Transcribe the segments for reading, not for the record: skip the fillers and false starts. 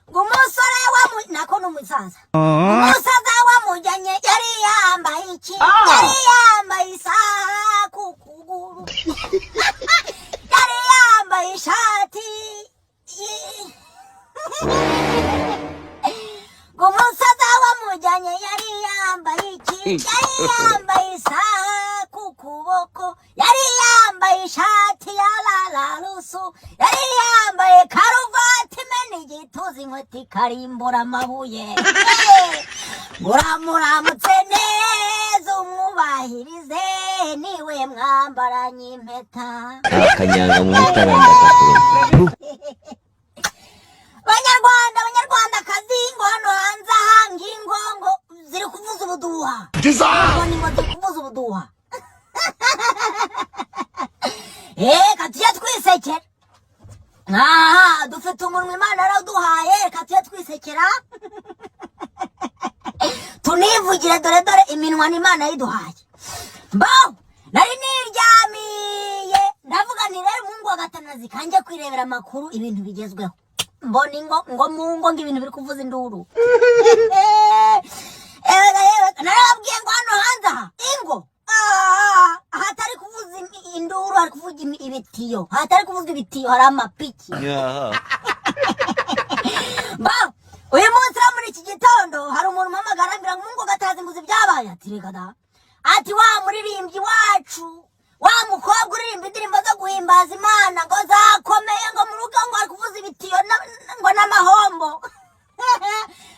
umusore nako n'umusaza umusaza wamujyanye yari yambaye iki yari yambaye isaha ku kuguru yari yambaye ishati umusaza wamujyanye yari yambaye iki yari yambaye isaha ku kuboko yari yambaye ishati ya lalarusu yari yambaye karuvati meni igituza inkweto ikarimbura amabuye muramuramutse neza umwubahirize niwe mwambaranye impeta akanyanga mu itaranda Banyarwandakazi ngo hano hanze ahangi ngo ziri kuvuza ubuduha ngo ziri kuvuza ubuduha katuye twisekera dufite umunwa Imana yaraduhaye katuye twisekera tunivugire dore iminwa n'Imana yiduhaye nari niryamiye ndavuga nti rero Mungu wa gatanazi kanje kwirebera amakuru ibintu bigezweho mboni ngo mungo ibintu biri kuvuza induru narabwiye ngo hano hanze ingo hatari kuvuza induru hari kuvuga ibitiyo hatari kuvuza ibitiyo hari amapiki uyu munsi muri iki gitondo hari umuntu umpamagara ambwira ngo Mungu gatazi nguzi byabaye ati reka da ati wa muririmbyi wacu wa mukobwa uririmba indirimbo zo guhimbaza Imana ngo zakomeye ngo mu rugo ngo ari kuvuza ibitiyo ngo n'amahombo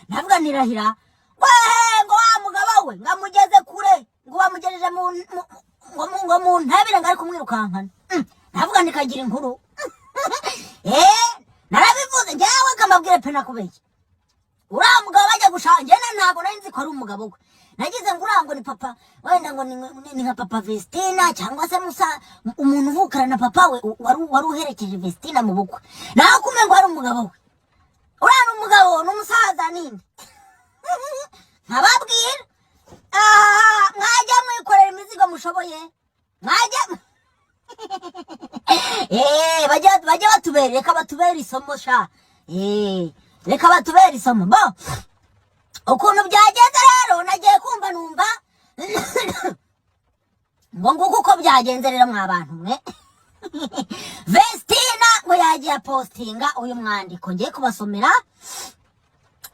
navuga nirahira ngo wa mugabo we ngamugeze kure ngo bamugejeje ngo mu ntabire ngo ari kumwirukankana navuga ndikagira inkuru narabivuze njyewe kamabwire pe nakubeshye uriya mugabo bajya gushaka njye ntabwo nari nzi ko ari umugabo we nagize ngo uriya ngo ni papa wenda ngo ni nka papa Vestina cyangwa se umuntu uvukana na papa we wari uherekeje Vestina mu bukwe naho kume ngo ari umugabo we uriya ni umugabo n'umusaza ninde nkababwira mwajya mwikorera imizigo mushoboye mwajya bajya batubere reka batubere isomo sha reka batubere isomo ukuntu byagenze rero nagiye kumva numva ngo nguko uko byagenze rero mwabantu mwe Vestina ngo yagiye postinga uyu mwandiko ngiye kubasomera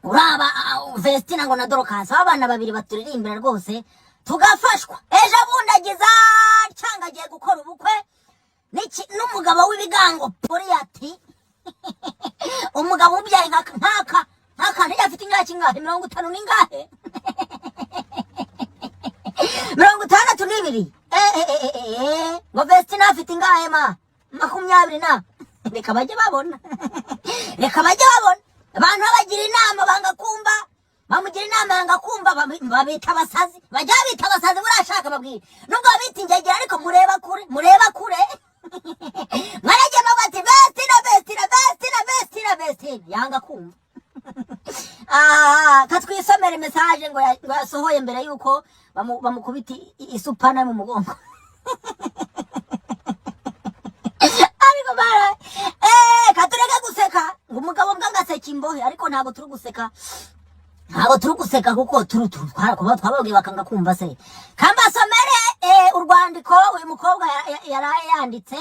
uraba Vestina ngo na Dorcas abana babiri baturirimbira rwose tugafashwa ejo bundagiza cyanga agiye gukora ubukwe n'umugabo w'ibigango Poliyati umugabo ubyaye nkaka afite ingahe kingahe 50 n'ingahe 62 ngo Vestina afite ingahe 20 na reka bajye babona abantu bagira inama banga kumva bamugira inama yanga kumva babita abasazi bajya bita abasazi burashaka babwira nubwo babita ingegera ariko mureba kure mwarajya bati Vestina yanga kumva katwisomera message ngo yasohoye mbere yuko bamukubita isupana mu mugongo ariko bara katureka guseka ngo umugabo bwangaseka imbohe ariko ntabwo turi guseka kuko twababwiye bakanga kumva se kambasomere urwandiko uyu mukobwa yaraye yanditse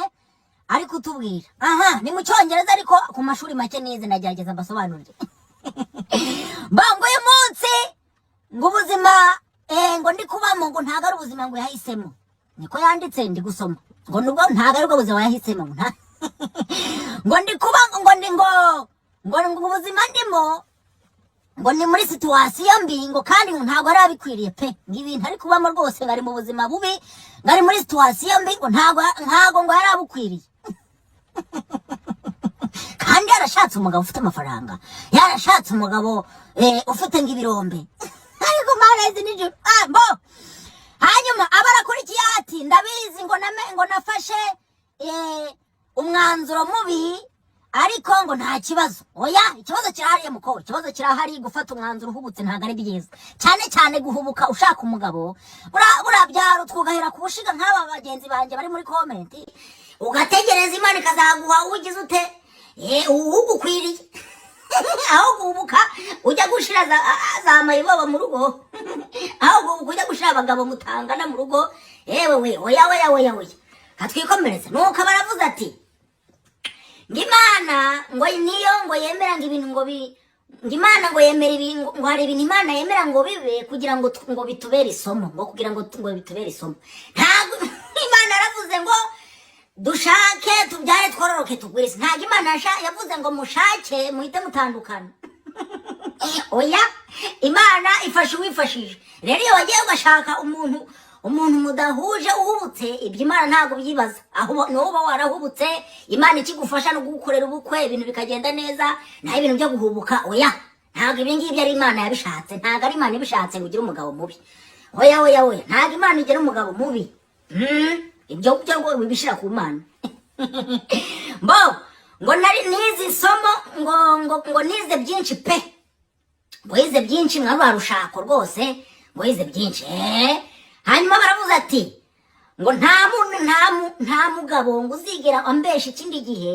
ari kutubwira ni mu cyongereza ariko ku mashuri make nize nagerageza mbasobanurire bango uyu munsi ngo ubuzima ngo ndi kubamo ngo ntago ari ubuzima ngo yahisemo niko yanditse ndi gusoma ngo nubwo ntago ari ubuzima yahisemo ngo ndi kuba ngo ubuzima ndimo ngo ni muri situation mbi ngo kandi ntago ari abikwiriye pe ngo ibintu ari kubamo rwose ngari mu buzima bubi ngari muri situation mbi ngo ntago ngo yari abukwiriye kandi yarashatse umugabo ufite amafaranga yarashatse umugabo ufite ng'ibirombe ariko marezi nijoro hanyuma abarakurikiye ati ndabizi ngo nafashe umwanzuro mubi ariko ngo nta kibazo oya ikibazo kirahari muko ikibazo kirahari gufata umwanzuro uhubutse ntago ari byiza cyane guhubuka ushaka umugabo burabyaro twugahera kubushiga nk'aba bagenzi banje bari muri comment ugategereza Imana ikazaguha ugize ute ugukwiriye aho guhubuka ujya gushira za mayibobo mu rugo aho guhubuka ujya gushira abagabo mutangana mu rugo yewe we oya katwikomereza nuko baravuze ati ngimana ngo niyo ngo yemera ngo ibintu ngo ngimana ngo yemera ibintu ngo hari ibintu Imana yemera ngo bibe kugira ngo bitubere isomo ngo kugira ngo bitubere isomo ntabwo Imana yaravuze ngo dushake tubyare twororoke tugwire ntabwo Imana yavuze ngo mushake muhite mutandukana oya Imana ifasha uwifashije rero iyo wagiye ugashaka umuntu mudahuje uhubutse ibyo Imana ntabwo byibaza aho nuba warahubutse Imana ikigufasha no gukorera ubukwe ibintu bikagenda neza naho ibintu byo guhubuka oya ntabwo ibi ngibi ari Imana yabishatse ntabwo ari Imana ibishatse ngo ugire umugabo mubi oya ntabwo Imana igira umugabo mubi ibyo byo bibishira ku Mana ngo nari nizi isomo ngo nize byinshi pe ngo yize byinshi mwaba rushako rwose ngo yize byinshi hanyuma baravuze ati ngo nta mugabo ngo uzigera ambesha ikindi gihe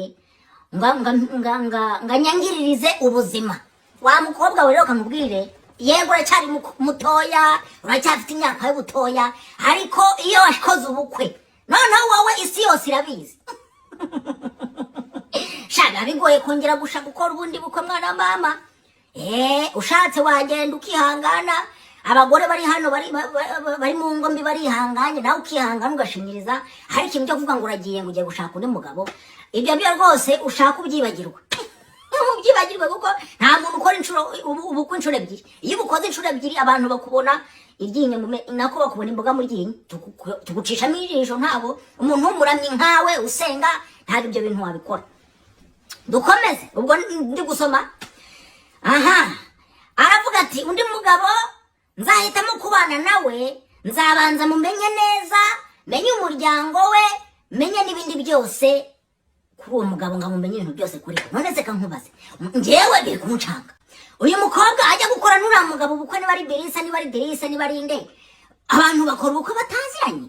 nganyangiririze ubuzima wa mukobwa we rero kamubwire yego uracyari mutoya uracyafite imyaka y'ubutoya ariko iyo wakoze ubukwe noneho wowe isi yose irabizi shaga bigoye kongera gukora ubundi bukwe mwana mama ushatse wagenda ukihangana abagore bari hano bari mu ngo mbi barihanganye nawe ukihangana ugashinyiriza hari ikintu cyo kuvuga ngo uragiye ngo ugiye gushaka undi mugabo ibyo byo rwose ushaka ubyibagirwa kuko nta muntu ukora ubukwe inshuro ebyiri iyo ubukoze inshuro ebyiri abantu bakubona iryinyo nako bakubona imboga mu ryinyo tugucishamo ijisho ntabwo umuntu w'umuramyi nkawe usenga ntabwo ibyo bintu wabikora dukomeze ubwo ndi gusoma aravuga ati undi mugabo nzahitamo kubana nawe nzabanza mumenye neza menye umuryango we menye n'ibindi byose kuri uwo mugabo ngamumenye ibintu byose kuri none se kankubaze njyewe biri kumucanga uyu mukobwa ajya gukora n'uriya mugabo ubukwe niba ari Berisa niba ari Derisa niba ari nde abantu bakora ubukwe bataziranye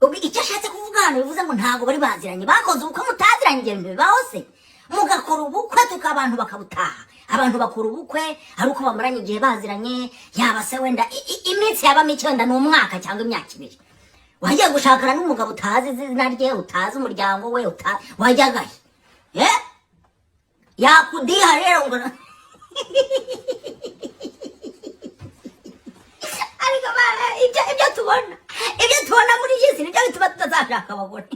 ubwo icyo ashatse kuvuga hano bivuze ngo ntabwo bari baziranye bakoze ubukwe mutaziranye ibyo bintu bibaho se mugakora ubukwe abantu bakabutaha abantu bakora ubukwe ari uko bamaranye igihe baziranye yaba se wenda iminsi yaba mike wenda ni umwaka cyangwa imyaka ibiri wagiye gushakana n'umugabo utazi izina rye utazi umuryango we wajyagahe yakudiha rero ngo ariko ibyo tubona muri iyi si nibyo bituma tutazashaka abagore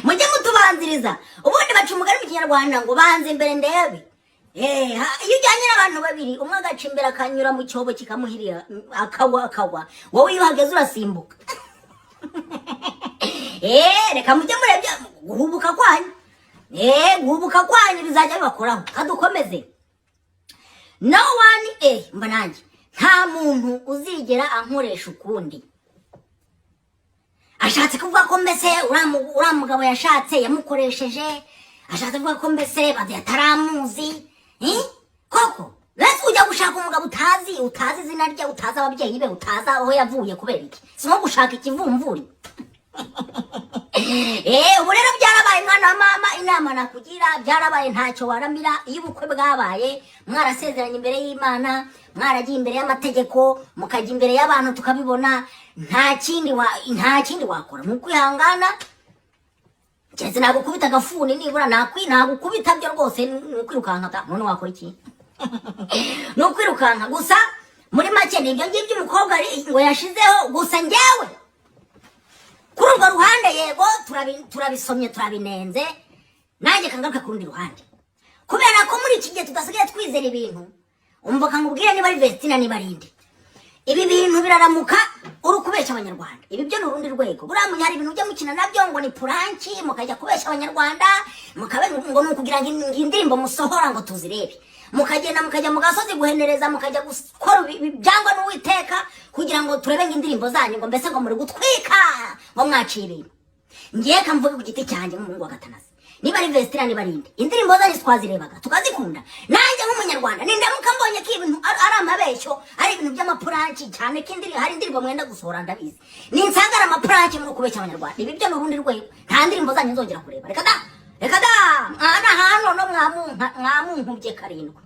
mujye mutubanziriza ubundi baca umugani mu kinyarwanda ngo banze imbere ndebe iyo ujyanye n'abantu babiri umwe agaca imbere akanyura mu cyobo kikamuhirira akagwa wowe iyo uhageze urasimbuka reka mujye murebye guhubuka kwanyu bizajya bibakoraho kadukomeze no one mba nanjye nta muntu uzigera ankoresha ukundi ashatse kuvuga ko mbese uriya mugabo yashatse yamukoresheje ashatse kuvuga ko mbese ataramuzi koko rero ujya gushaka umugabo utazi izina rye utazi ababyeyi be utazi aho yavuye kubera iki si nko gushaka ikivumvuri ubu rero byarabaye mwana wa mama inama nakugira byarabaye ntacyo waramira iyo ubukwe bwabaye mwarasezeranye imbere y'Imana mwaragiye imbere y'amategeko mukajya imbere y'abantu tukabibona nta kindi wakora mu kwihangana cyese nagukubita agafuni nibura nagukubita byo rwose kwirukanka none wakora iki no kwirukanka gusa muri make nibyo ngibyo umukobwa ngo yashizeho gusa njyewe kuri urwo ruhande yego turabisomye turabinenze nanjye kangaruka ku rundi ruhande kubera ko muri iki gihe tudasigaye twizera ibintu umva nkubwire niba ari Vestina niba ari inde ibi bintu biraramuka uri kubeshya abanyarwanda ibi byo ni urundi rwego buriya hari ibintu ujya mukina nabyo ngo ni puranki mukajya kubeshya abanyarwanda ngo ni ukugira ngo indirimbo musohora ngo tuzirebe mukagenda mukajya mu gasozi guhenereza mukajya gukora byangwa n'uwiteka kugira ngo turebe indirimbo zanyu ngo mbese ngo muri gutwika ngo mwacire ibintu ngiye kamvuga ku giti cyanjye nk'umuhungu wa Gatanazi niba ari Vestina niba ari inde indirimbo zanyu twazirebaga tukazikunda nanjye nk'umunyarwanda nindamuka mbonye ko ibintu ari amabeshyo ari ibintu by'amapuranki cyane ko hari indirimbo mwenda gusohora ndabizi ninsanga ari amapuranki muri kubeshya abanyarwanda ibi byo ni urundi rwego nta ndirimbo zanyu nzongera kureba reka da reka da mwana hano no mwamunkubye karindwi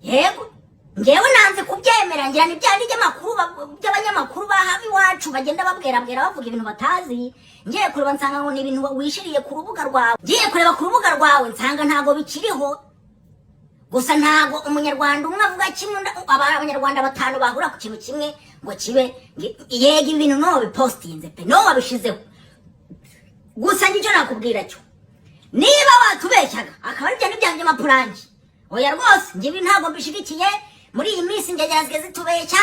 yego ngewe nanze kubyemera ngira ni bya by'abanyamakuru bahabi iwacu bagenda babwera bavuga ibintu batazi ngiye kureba nsanga ngo ni ibintu wishiriye ku rubuga rwawe ngiye kureba ku rubuga rwawe nsanga ntago bikiriho gusa ntago umunyarwanda umwe avuga kimwe abanyarwanda batanu bahura ku kintu kimwe ngo kibe yega ibintu no bipostinze pe no wabishizeho gusa ngicyo nakubwira cyo niba watubeshyaga akaba ari bya nibyanjye mapurangi oya rwose ngibi ntago mbishigikiye muri iyi minsi ngegera zitubeshya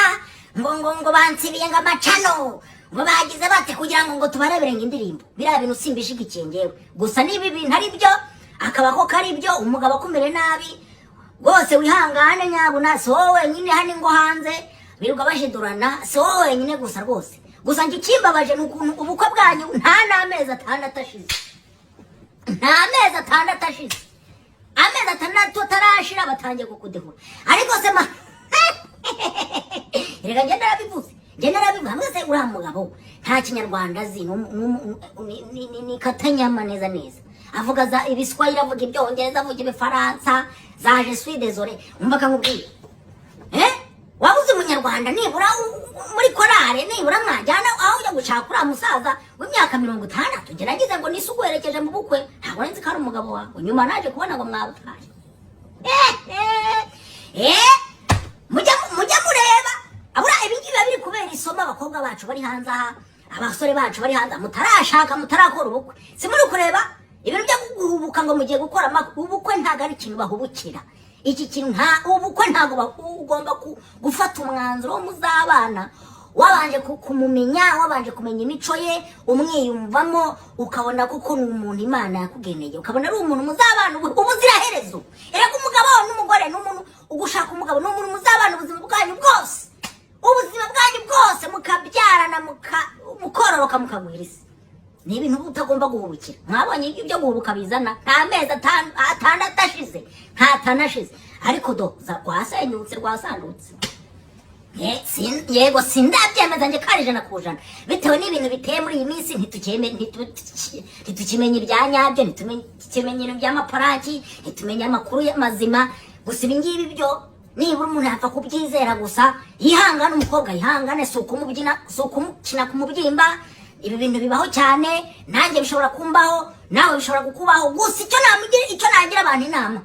ngo bansibiye ngo amacano ngo bagize bate kugira ngo tubarebere indirimbo biriya bintu simbishigikiye ngewe gusa niba ibintu ari byo akaba ko kari byo umugabo akumire nabi rwose wihangane nyabuna si wowe wenyine hano ngo hanze birirwa bashidurana si wowe wenyine gusa rwose gusa njye ikimbabaje ni ukuntu ubukwe bwanyu nta n'amezi atandatu ashize amezi atandatu atarashira batangiye kukudehura ariko se reka ngenda narabivuze hamwe se uriya mugabo nta kinyarwanda azi ni katanyama neza avuga za ibiswahili avuga ibyongereza avuga ibifaransa za je suis désolé umva akakubwira wabuze umunyarwanda nibura muri korale nibura mwajyana aho ujya gushaka uriya musaza w'imyaka 60 njye nagize ngo nisi uguherekeje mu bukwe ntabwo nzi ko ari umugabo wawe nyuma naje kubona ngo mwabutaye mujya mureba abura ibingibi biri kubera isomo abakobwa bacu bari hanze aha abasore bacu bari hanze mutarashaka mutarakora ubukwe si muri kureba ibintu byo guhubuka ngo mugiye gukora ubukwe ntago ari ikintu bahubukira iki kintu ubukwe ntago ugomba gufata umwanzuro wo muzabana wabanje kumumenya wabanje kumenya imico ye umwiyumvamo ukabona kuko ni umuntu Imana yakugeneye ukabona ari umuntu muzabana ubuziraherezo erega umugabo n'umugore n'umuntu ugushaka umugabo n'umuntu muzabana ubuzima bwanyu bwose mukabyarana mukororoka mukagwiriza ni ibintu utagomba guhubukira mwabonye ibyo guhubuka bizana nta mezi atandatu ashize ntatanashize ariko rwasenyutse rwasandutse yego sindabyemeza nje kari ijana ku ijana bitewe n'ibintu biteye muri iyi minsi ntitukimenye ibya nyabyo ntitukimenye ibintu by'amaparaki ntitumenye amakuru mazima gusa ibi ngibi byo nibura umuntu yapfa kubyizera gusa yihangane umukobwa yihangane si ukumukina ku mubyimba ibi bintu bibaho cyane nanjye bishobora kumbaho nawe bishobora kukubaho gusa icyo nagira abantu inama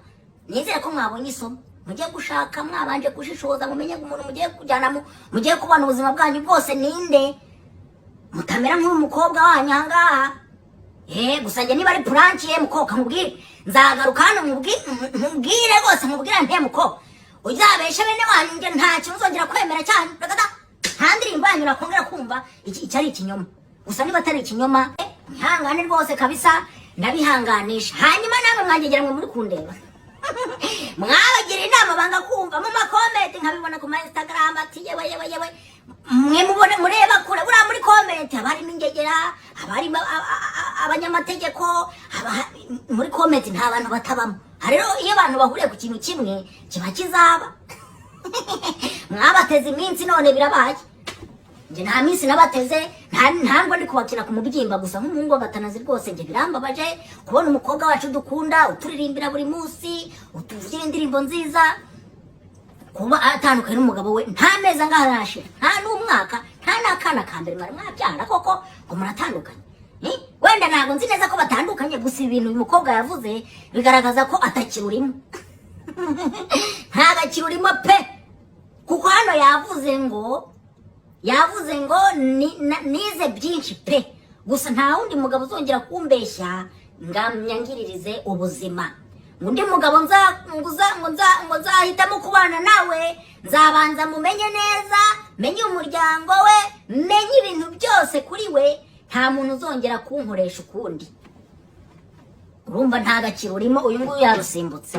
nizere ko mwabonye isomo mugiye gushaka mwabanje gushishoza mumenye umuntu mugiye kujyana mugiye kubana ubuzima bwanyu bwose ninde mutamera nk'umukobwa wanyu ahangaha gusa njye niba ari purankiye mukobwa mubwire nzagaruka hano mubwire rwose mubwire nte mukobwa uzabeshe bene wanyu njye nta kintu uzongera kwemera cyane nta ndirimbo yanyu nakongera kumva icyo ari ikinyoma gusa niba atari ikinyoma mwihangane rwose kabisa ndabihanganisha hanyuma namwe mwangegera mwe muri kundeba mwabagira inama banga kumva mu makomenti nkabibona ku Instagram ati yewe mwe mubone mureba kure buriya muri komenti abarimo ingegera abarimo abanyamategeko muri komenti nta bantu batabamo rero iyo abantu bahuriye ku kintu kimwe kiba kizaba mwabateze iminsi none birabaye nje nta minsi nabateze ntabwo ndi kubakira ku mubyimba gusa nk'umuhungu gatanazi rwose nje birambabaje kubona umukobwa wacu dukunda uturirimbira buri munsi utuvugira indirimbo nziza kuba atandukanye n'umugabo we nta meza ngaharashira nta n'umwaka nta n'akana ka mbere mwari mwabyara koko ngo muratandukanye wenda ntabwo nzi neza ko batandukanye gusa ibintu uyu mukobwa yavuze bigaragaza ko atakirurimo ntagakirurimo pe kuko hano yavuze ngo nize byinshi pe gusa nta wundi mugabo uzongera kumbeshya ngamyangiririze ubuzima undi mugabo nzahitamo kubana nawe nzabanza mumenye neza menye umuryango we menye ibintu byose kuri we nta muntu uzongera kunkoresha ukundi urumva nta gaciro urimo uyu nguyu yarusimbutse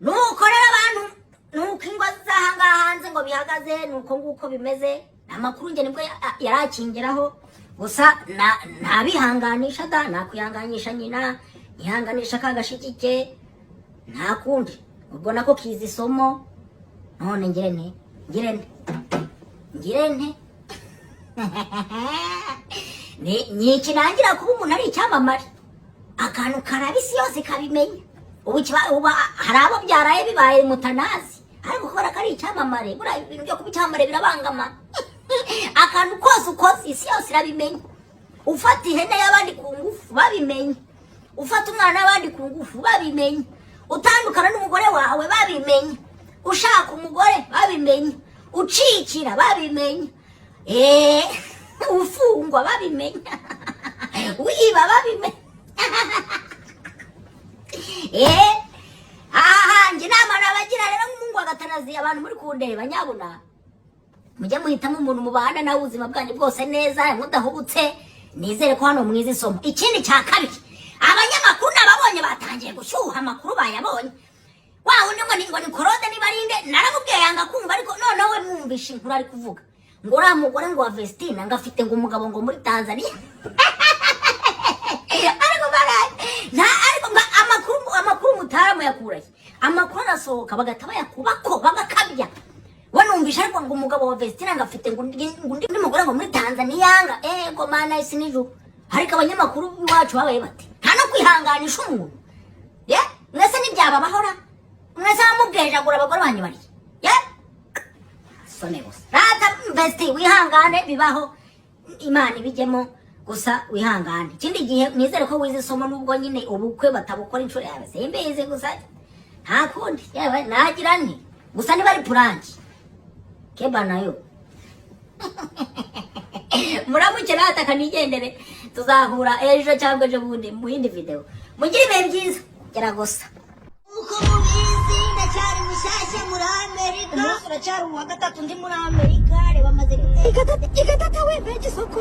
nuko rero abantu nuko ingo z'ahangaha hanze ngo bihagaze nuko nguko bimeze amakuru njye nibwo yarakingeraho gusa ntabihanganisha nakwihanganisha nyina nyihanganisha kagashikike nta kundi ubwo nako kiza isomo none ngire nte ni ikinangira kuba umuntu ari icyamamare akantu karaba isi yose kabimenya ubu hari abo byaraye bibaye mutanazi ariko kubera ko ari icyamamare buriya ibintu byo kuba icyamamare birabangama akantu kose ukoze isi yose irabimenya ufata ihene y'abandi ku ngufu babimenye ufata umwana w'abandi ku ngufu babimenye utandukana n'umugore wawe babimenye ushaka umugore babimenye ucikira babimenye ufungwa babimenye wiba babimenye njye inama nabagira rero nk'umuhungu wa Gatanazi abantu muri kundeba nyabuna mujye muhitamo umuntu mubana nawe ubuzima bwanyu bwose neza mudahubutse nizere ko hano mwiza isomo ikindi cya kabiri abanyamakuru nababonye batangiye gushyuha amakuru bayabonye wa wundi ngo ni korode nibarinde naramubwiye yanga kumva ariko noneho we mwumvishe inkuru ari kuvuga ngo uriya mugore ngo wa Vestina ngo afite ngo umugabo ngo muri Tanzania ariko amakuru mutaramu yakuraye amakuru arasohoka bagahita bayakubako bagakabya wanumvisha ariko ngo umugabo wa Vestina ngo afite ngo undi mugore ngo muri Tanzania yanga ngo mana isi nijuru ariko abanyamakuru iwacu babaye bati nta no kwihanganisha umuntu mwese n'ibyababahora mwese bamubwejagura abagore banyu bari sone gusa rata Vesti wihangane bibaho Imana ibijyemo gusa wihangane ikindi gihe nizere ko wize isomo n'ubwo nyine ubukwe batabukora inshuro yawe simbizi gusa nta kundi yewe nagira nti gusa niba ari puranki keba nayo muramuke nataka nigendere tuzahura ejo cyangwa ejo bundi mu yindi video mugire ibihe byiza gera gusa uko mubizi ndacyari mushyashya muri Amerika umunsi uracyari uwa gatatu ndi muri Amerika reba maze ikatata we beje soko